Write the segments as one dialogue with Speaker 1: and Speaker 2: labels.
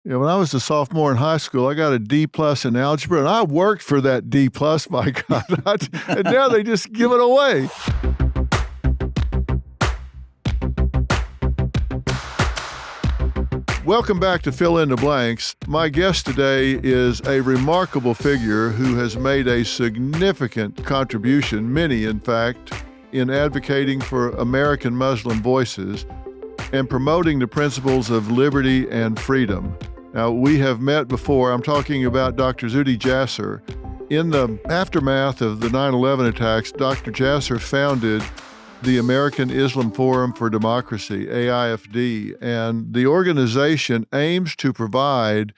Speaker 1: When I was a sophomore in high school, I got a D plus in algebra, and I worked for that D plus, my God. And now they just give it away. Welcome back to Fill in the Blanks. My guest today is a remarkable figure who has made a significant contribution, many in fact, in advocating for American Muslim voices and promoting the principles of liberty and freedom. Now, we have met before. I'm talking about Dr. Zuhdi Jasser. In the aftermath of the 9/11 attacks, Dr. Jasser founded the American Islam Forum for Democracy, AIFD, and the organization aims to provide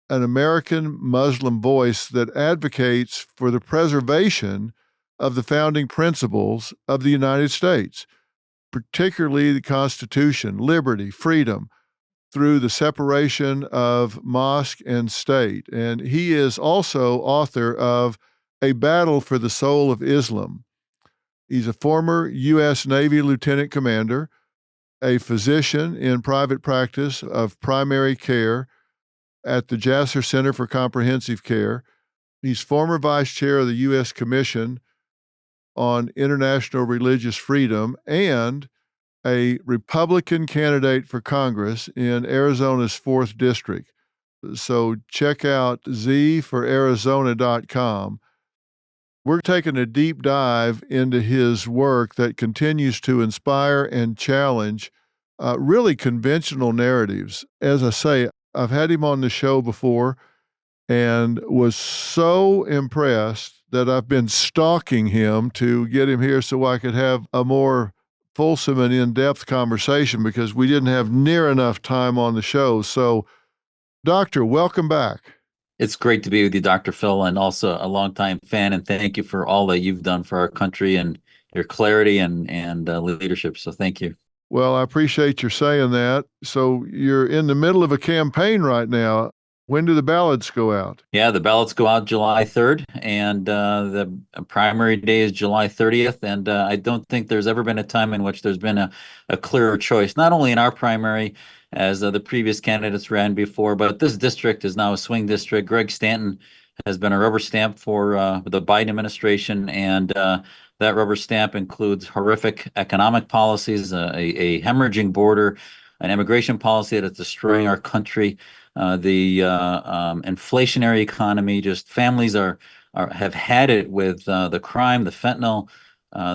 Speaker 1: an American Muslim voice that advocates for the preservation of the founding principles of the United States, particularly the Constitution, liberty, freedom, through the separation of mosque and state. And he is also author of A Battle for the Soul of Islam. He's a former U.S. Navy lieutenant commander, a physician in private practice of primary care at the Jasser Center for Comprehensive Care. He's former vice chair of the U.S. Commission on International Religious Freedom and a Republican candidate for Congress in Arizona's 4th District. So check out zforarizona.com. We're taking a deep dive into his work that continues to inspire and challenge really conventional narratives. As I say, I've had him on the show before and was so impressed that I've been stalking him to get him here so I could have a more fulsome and in-depth conversation because we didn't have near enough time on the show. So, Doctor, welcome back.
Speaker 2: It's great to be with you, Dr. Phil, and also a longtime fan. And thank you for all that you've done for our country and your clarity and leadership. So thank you.
Speaker 1: Well, I appreciate your saying that. So you're in the middle of a campaign right now. When do the ballots go out?
Speaker 2: Yeah, the ballots go out July 3rd, and the primary day is July 30th. And I don't think there's ever been a time in which there's been a clearer choice, not only in our primary, as the previous candidates ran before, but this district is now a swing district. Greg Stanton has been a rubber stamp for the Biden administration, and that rubber stamp includes horrific economic policies, a hemorrhaging border, an immigration policy that is destroying our country, the inflationary economy. Just families have had it with the crime, the fentanyl,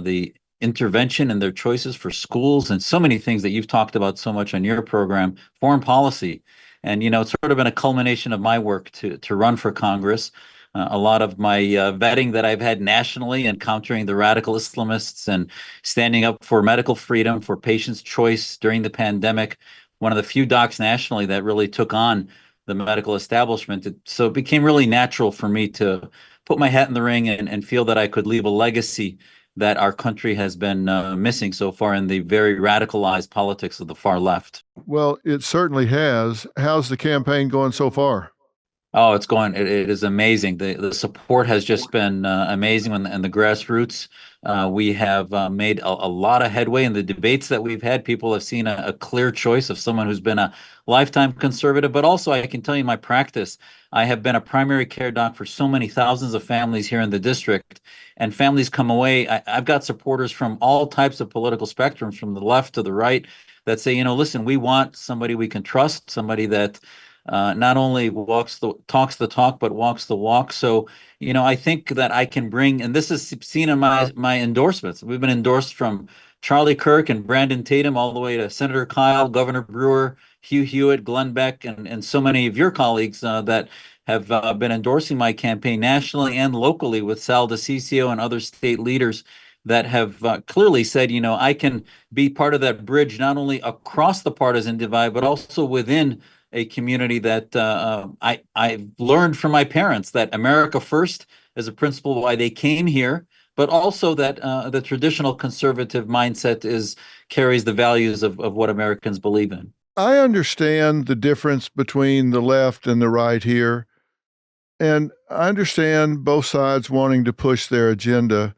Speaker 2: the intervention in their choices for schools, and so many things that you've talked about so much on your program, foreign policy. And, it's sort of been a culmination of my work to run for Congress. A lot of my vetting that I've had nationally, encountering the radical Islamists and standing up for medical freedom, for patients' choice during the pandemic, one of the few docs nationally that really took on the medical establishment. So it became really natural for me to put my hat in the ring and feel that I could leave a legacy that our country has been missing so far in the very radicalized politics of the far left.
Speaker 1: Well, it certainly has. How's the campaign going so far?
Speaker 2: Oh, it is amazing. The support has just been amazing and the grassroots. We have made a lot of headway in the debates that we've had. People have seen a clear choice of someone who's been a lifetime conservative, but also I can tell you in my practice, I have been a primary care doc for so many thousands of families here in the district, and families come away. I've got supporters from all types of political spectrums, from the left to the right, that say, listen, we want somebody we can trust, somebody that not only talks the talk, but walks the walk. So, I think that I can bring, and this is seen in my endorsements. We've been endorsed from Charlie Kirk and Brandon Tatum all the way to Senator Kyle, Governor Brewer, Hugh Hewitt, Glenn Beck, and so many of your colleagues that have been endorsing my campaign nationally and locally, with Sal DeCiccio and other state leaders that have clearly said, I can be part of that bridge, not only across the partisan divide, but also within a community that I've learned from my parents, that America first is a principle why they came here, but also that the traditional conservative mindset carries the values of what Americans believe in.
Speaker 1: I understand the difference between the left and the right here, and I understand both sides wanting to push their agenda,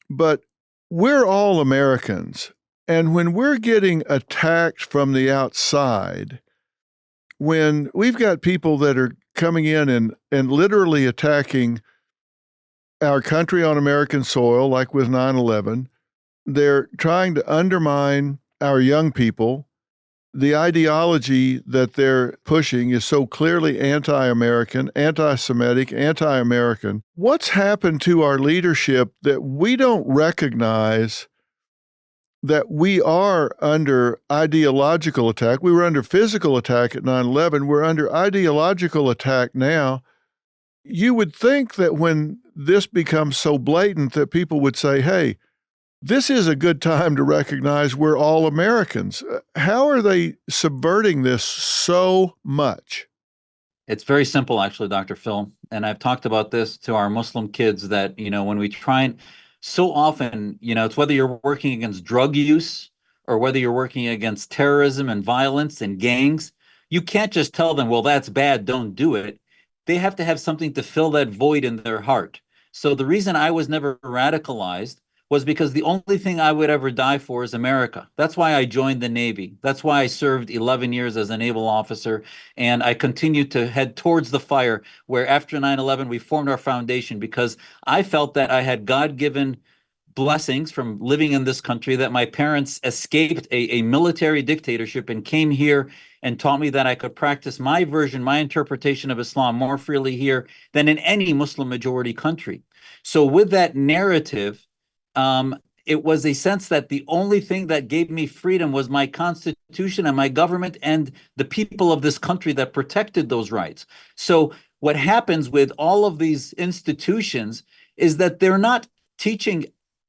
Speaker 1: but we're all Americans, and when we're getting attacked from the outside, when we've got people that are coming in and literally attacking our country on American soil, like with 9/11, they're trying to undermine our young people. The ideology that they're pushing is so clearly anti-American, anti-Semitic, anti-American. What's happened to our leadership that we don't recognize that we are under ideological attack? We were under physical attack at 9/11. We're under ideological attack now. You would think that when this becomes so blatant that people would say, hey, this is a good time to recognize we're all Americans. How are they subverting this so much?
Speaker 2: It's very simple, actually, Dr. Phil. And I've talked about this to our Muslim kids that, when we try and so often, it's whether you're working against drug use or whether you're working against terrorism and violence and gangs, you can't just tell them, well, that's bad, don't do it. They have to have something to fill that void in their heart. So the reason I was never radicalized was because the only thing I would ever die for is America. That's why I joined the Navy. That's why I served 11 years as a naval officer. And I continued to head towards the fire, where after 9/11, we formed our foundation because I felt that I had God-given blessings from living in this country, that my parents escaped a military dictatorship and came here and taught me that I could practice my version, my interpretation of Islam more freely here than in any Muslim majority country. So with that narrative, it was a sense that the only thing that gave me freedom was my constitution and my government and the people of this country that protected those rights. So what happens with all of these institutions is that they're not teaching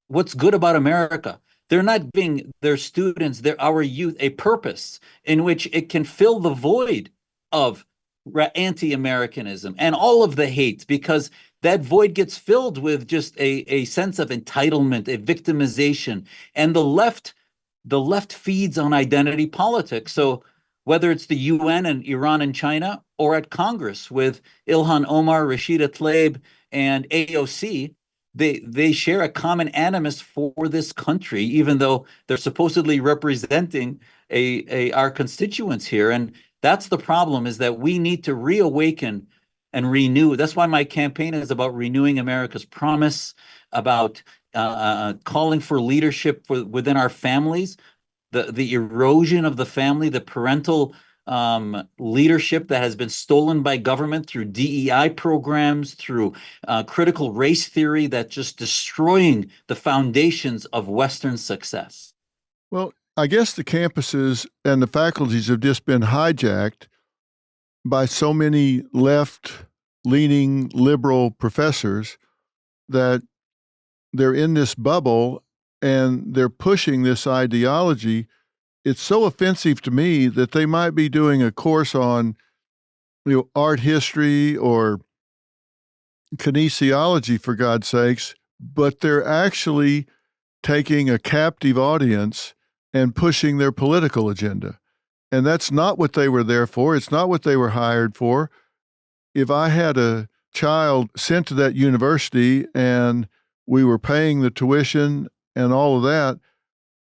Speaker 2: what's good about America. They're not giving their students, our youth, a purpose in which it can fill the void of anti-Americanism and all of the hate, because that void gets filled with just a sense of entitlement, a victimization, and the left feeds on identity politics. So whether it's the UN and Iran and China, or at Congress with Ilhan Omar, Rashida Tlaib, and AOC, they share a common animus for this country, even though they're supposedly representing our constituents here. And that's the problem, is that we need to reawaken and renew. That's why my campaign is about renewing America's promise, about calling for leadership within our families, the erosion of the family, the parental leadership that has been stolen by government through DEI programs, through critical race theory, that's just destroying the foundations of Western success.
Speaker 1: Well, I guess the campuses and the faculties have just been hijacked by so many left-leaning liberal professors that they're in this bubble and they're pushing this ideology. It's so offensive to me that they might be doing a course on, art history or kinesiology, for God's sakes, but they're actually taking a captive audience and pushing their political agenda. And that's not what they were there for. It's not what they were hired for. If I had a child sent to that university and we were paying the tuition and all of that,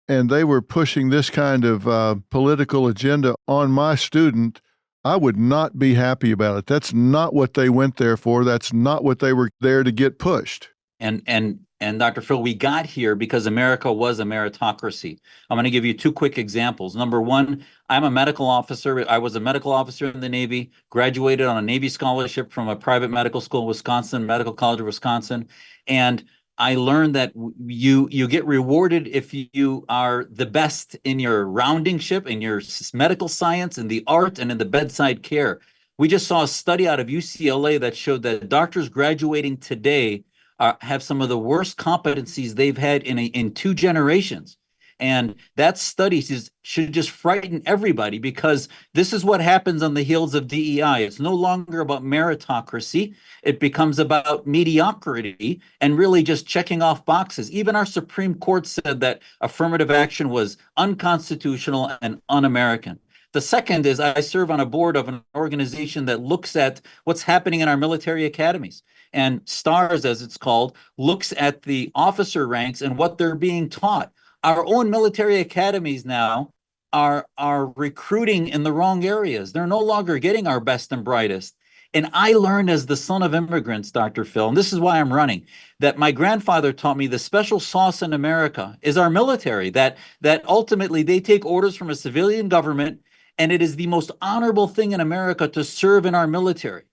Speaker 1: and they were pushing this kind of political agenda on my student, I would not be happy about it. That's not what they went there for. That's not what they were there to get pushed.
Speaker 2: And Dr. Phil, we got here because America was a meritocracy. I'm going to give you two quick examples. Number one, I'm a medical officer. I was a medical officer in the Navy, graduated on a Navy scholarship from a private medical school in Wisconsin, Medical College of Wisconsin. And I learned that you get rewarded if you are the best in your rounding ship, in your medical science, in the art, and in the bedside care. We just saw a study out of UCLA that showed that doctors graduating today have some of the worst competencies they've had in 2 generations. And that study should just frighten everybody, because this is what happens on the heels of DEI. It's no longer about meritocracy. It becomes about mediocrity and really just checking off boxes. Even our Supreme Court said that affirmative action was unconstitutional and un-American. The second is I serve on a board of an organization that looks at what's happening in our military academies. And STARS, as it's called, looks at the officer ranks and what they're being taught. Our own military academies now are recruiting in the wrong areas. They're no longer getting our best and brightest. And I learned as the son of immigrants, Dr. Phil, and this is why I'm running, that my grandfather taught me the special sauce in America is our military, that ultimately they take orders from a civilian government, and it is the most honorable thing in America to serve in our military.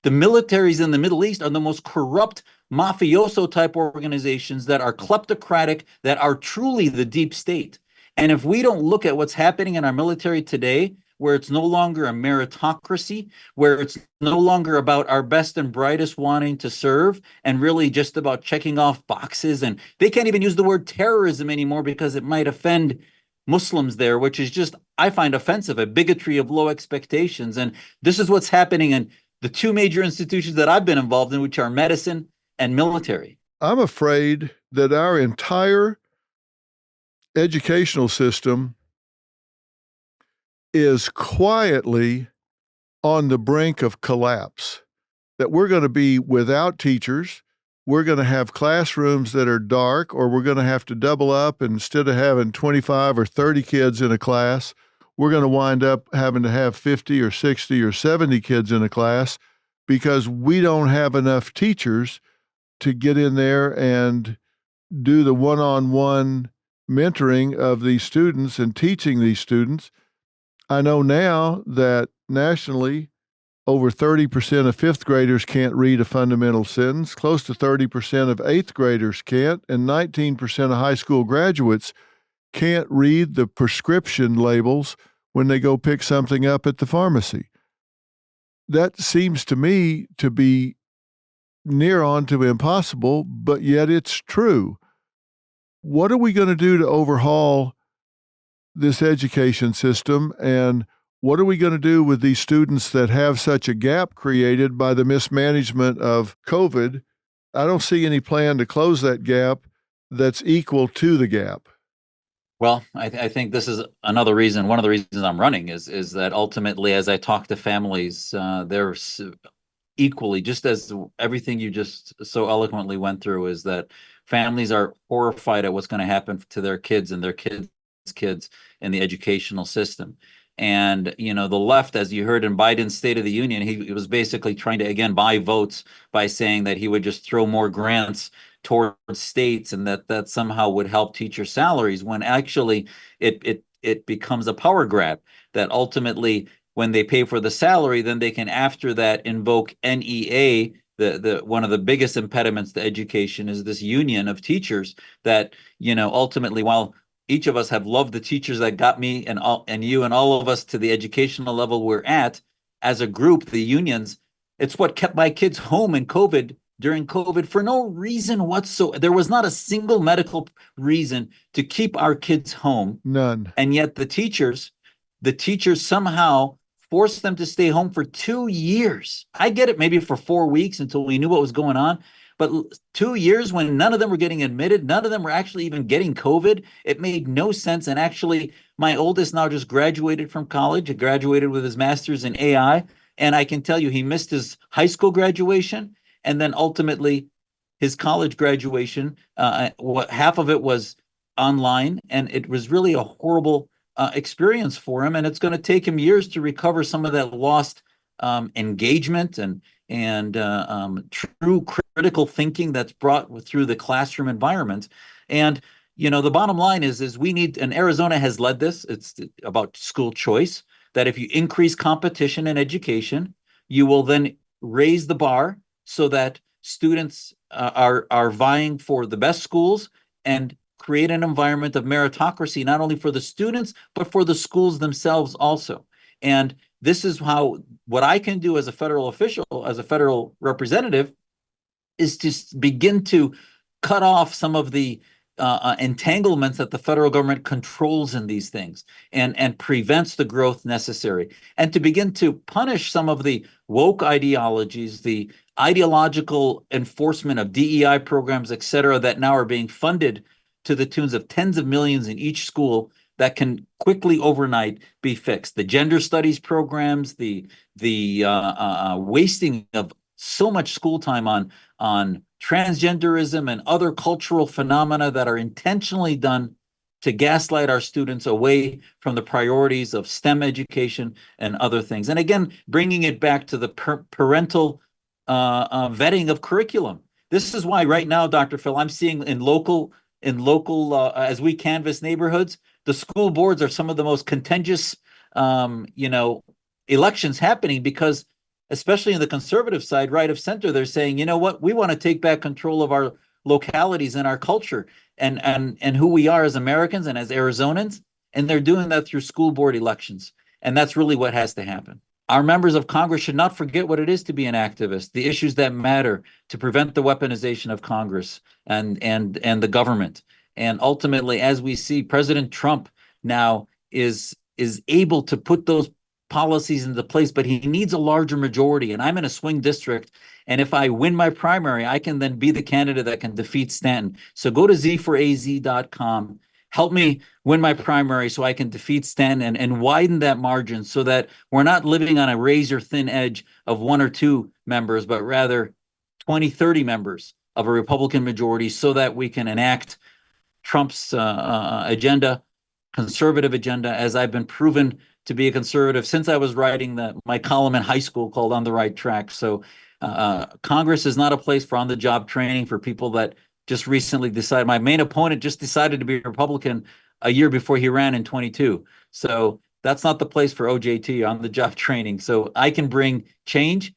Speaker 2: The militaries in the Middle East are the most corrupt mafioso type organizations that are kleptocratic, that are truly the deep state. And if we don't look at what's happening in our military today, where it's no longer a meritocracy, where it's no longer about our best and brightest wanting to serve and really just about checking off boxes, and they can't even use the word terrorism anymore because it might offend Muslims there, which is just, I find offensive, a bigotry of low expectations. And this is what's happening in the two major institutions that I've been involved in, which are medicine and military.
Speaker 1: I'm afraid that our entire educational system is quietly on the brink of collapse, that we're going to be without teachers. We're going to have classrooms that are dark, or we're going to have to double up. And instead of having 25 or 30 kids in a class, we're going to wind up having to have 50 or 60 or 70 kids in a class because we don't have enough teachers to get in there and do the one-on-one mentoring of these students and teaching these students. I know now that nationally, over 30% of fifth graders can't read a fundamental sentence, close to 30% of eighth graders can't, and 19% of high school graduates can't read the prescription labels when they go pick something up at the pharmacy. That seems to me to be near on to impossible, but yet it's true. What are we going to do to overhaul this education system, and what are we going to do with these students that have such a gap created by the mismanagement of COVID? I don't see any plan to close that gap that's equal to the gap.
Speaker 2: Well, I think this is another reason. One of the reasons I'm running is that ultimately, as I talk to families, they're equally, just as everything you just so eloquently went through, is that families are horrified at what's going to happen to their kids and their kids in the educational system. And, you know, the left, as you heard in Biden's State of the Union, he was basically trying to, again, buy votes by saying that he would just throw more grants towards states and that somehow would help teacher salaries, when actually it becomes a power grab, that ultimately when they pay for the salary, then they can after that invoke NEA. The one of the biggest impediments to education is this union of teachers that, you know, ultimately, while each of us have loved the teachers that got me and you and all of us to the educational level we're at, as a group, the unions, it's what kept my kids home in COVID, during COVID, for no reason whatsoever. There was not a single medical reason to keep our kids home.
Speaker 1: None.
Speaker 2: And yet the teachers somehow forced them to stay home for 2 years. I get it, maybe for 4 weeks until we knew what was going on. But 2 years when none of them were getting admitted, none of them were actually even getting COVID. It made no sense. And actually, my oldest now just graduated from college. He graduated with his master's in AI. And I can tell you, he missed his high school graduation and then ultimately his college graduation. Half of it was online, and it was really a horrible experience for him. And it's going to take him years to recover some of that lost engagement and true critical thinking that's brought through the classroom environment. And, you know, the bottom line is we need, and Arizona has led this, it's about school choice, that if you increase competition in education, you will then raise the bar so that students are vying for the best schools and create an environment of meritocracy, not only for the students, but for the schools themselves also. And this is how, what I can do as a federal official, as a federal representative, is to begin to cut off some of the entanglements that the federal government controls in these things and prevents the growth necessary, and to begin to punish some of the woke ideologies, the ideological enforcement of DEI programs, et cetera, that now are being funded to the tunes of tens of millions in each school that can quickly overnight be fixed. The gender studies programs, the wasting of so much school time on transgenderism and other cultural phenomena that are intentionally done to gaslight our students away from the priorities of STEM education and other things. And again, bringing it back to the parental vetting of curriculum. This is why right now, Dr. Phil, I'm seeing in local as we canvass neighborhoods, the school boards are some of the most contentious, elections happening, because especially in the conservative side, right of center, they're saying, you know what, we want to take back control of our localities and our culture and who we are as Americans and as Arizonans. And they're doing that through school board elections. And that's really what has to happen. Our members of Congress should not forget what it is to be an activist, the issues that matter to prevent the weaponization of Congress and the government. And ultimately, as we see, President Trump now is able to put those policies into place, but he needs a larger majority. And I'm in a swing district. And if I win my primary, I can then be the candidate that can defeat Stanton. So go to z4az.com. Help me win my primary so I can defeat Stanton and widen that margin so that we're not living on a razor thin edge of 1 or 2 members, but rather 20, 30 members of a Republican majority, so that we can enact Trump's agenda, conservative agenda, as I've been proven to be a conservative since I was writing my column in high school called On the Right Track. So Congress is not a place for on-the-job training for people that just recently decided. My main opponent just decided to be a Republican a year before he ran in 22. So that's not the place for OJT, on-the-job training. So I can bring change.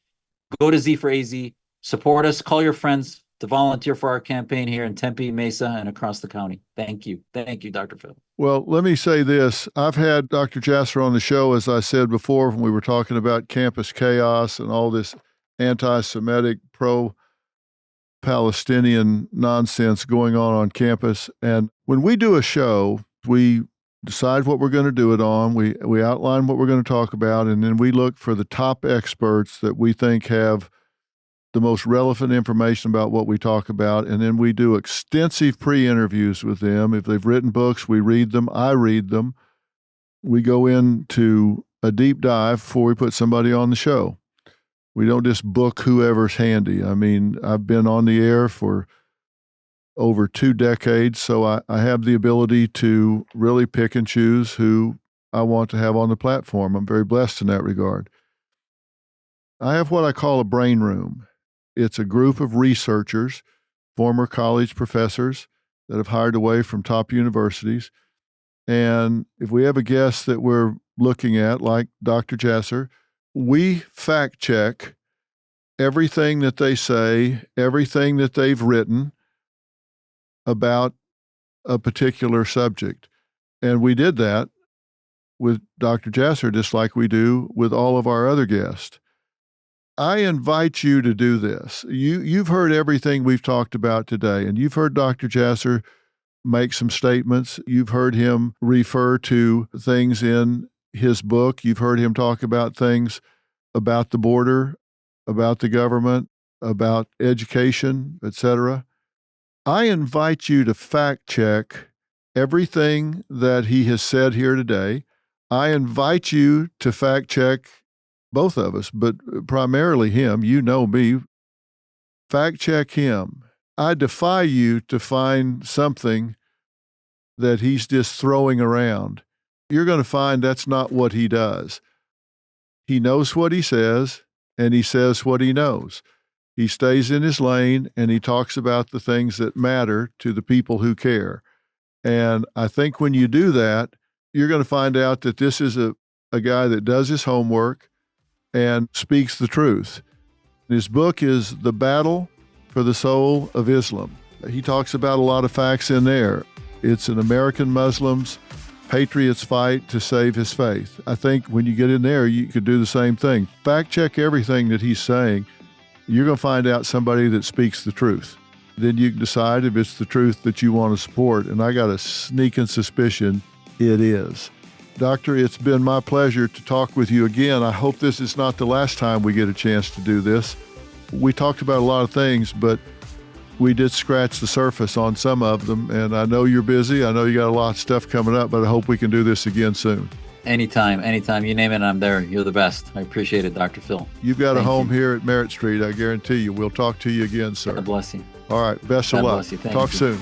Speaker 2: Go to Z4AZ, support us, call your friends to volunteer for our campaign here in Tempe, Mesa, and across the county. Thank you. Thank you, Dr. Phil.
Speaker 1: Well, let me say this. I've had Dr. Jasser on the show, as I said before, when we were talking about campus chaos and all this anti-Semitic, pro-Palestinian nonsense going on campus. And when we do a show, we decide what we're going to do it on. We outline what we're going to talk about, and then we look for the top experts that we think have the most relevant information about what we talk about, and then we do extensive pre-interviews with them. If they've written books, we read them. I read them. We go into a deep dive before we put somebody on the show. We don't just book whoever's handy. I mean, I've been on the air for over 2 decades, so I have the ability to really pick and choose who I want to have on the platform. I'm very blessed in that regard. I have what I call a brain room. It's a group of researchers, former college professors that have hired away from top universities. And if we have a guest that we're looking at, like Dr. Jasser, we fact check everything that they say, everything that they've written about a particular subject. And we did that with Dr. Jasser, just like we do with all of our other guests. I invite you to do this. You've heard everything we've talked about today, and you've heard Dr. Jasser make some statements. You've heard him refer to things in his book. You've heard him talk about things about the border, about the government, about education, etc. I invite you to fact check everything that he has said here today. I invite you to fact check both of us, but primarily him. You know me. Fact check him. I defy you to find something that he's just throwing around. You're going to find that's not what he does. He knows what he says, and he says what he knows. He stays in his lane, and he talks about the things that matter to the people who care. And I think when you do that, you're going to find out that this is a guy that does his homework and speaks the truth. His book is The Battle for the Soul of Islam. He talks about a lot of facts in there. It's an American Muslim's patriot's fight to save his faith. I think when you get in there, you could do the same thing. Fact check everything that he's saying. You're going to find out somebody that speaks the truth. Then you can decide if it's the truth that you want to support. And I got a sneaking suspicion it is. Doctor, it's been my pleasure to talk with you again. I hope this is not the last time we get a chance to do this. We talked about a lot of things, but we did scratch the surface on some of them. And I know you're busy. I know you got a lot of stuff coming up, but I hope we can do this again soon.
Speaker 2: Anytime. You name it, I'm there. You're the best. I appreciate it, Dr. Phil.
Speaker 1: You've got a home here at Merritt Street, I guarantee you. We'll talk to you again, sir.
Speaker 2: God bless you.
Speaker 1: All right. Best of luck.
Speaker 2: Bless you. Thank
Speaker 1: Talk
Speaker 2: you.
Speaker 1: soon.